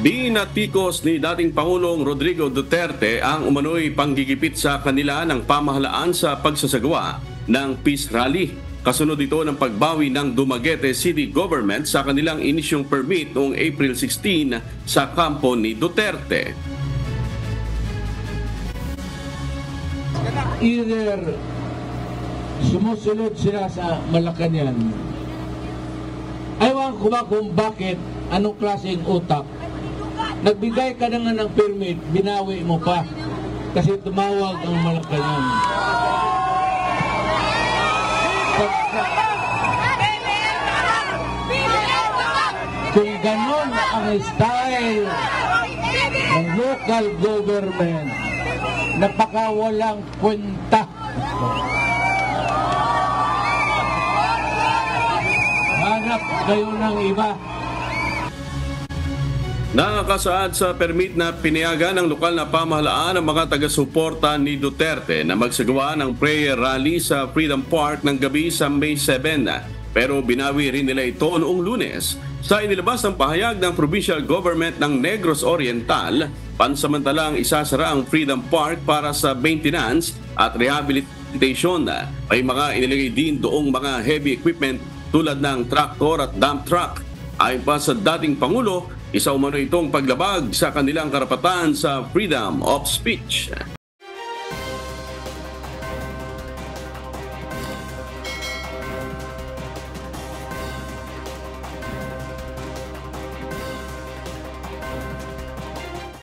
Binatikos ni dating Pangulong Rodrigo Duterte ang umano'y panggigipit sa kanila ng pamahalaan sa pagsasagawa ng Peace Rally. Kasunod ito ng pagbawi ng Dumaguete City Government sa kanilang inisyong permit noong April 16 sa kampo ni Duterte. Either sumusunod sila sa Malacanang, ayaw ko ba kung bakit, anong klaseng utak. Nagbigay ka na nga ng permit, binawi mo pa kasi tumawag ang Malacanang. Kung ganon ang style ng local government, napakawalang kwenta. Hanap kayo ng iba. Nakakasaad sa permit na pinayagan ng lokal na pamahalaan ang mga taga-suporta ni Duterte na magsagawa ng prayer rally sa Freedom Park ng gabi sa May 7. Pero binawi rin nila ito noong Lunes. Sa inilabas ng pahayag ng Provincial Government ng Negros Oriental, pansamantalang isasara ang Freedom Park para sa maintenance at rehabilitation. May mga inilagay din doong mga heavy equipment tulad ng tractor at dump truck. Ayon pa sa dating Pangulo, isa umano itong paglabag sa kanilang karapatan sa freedom of speech.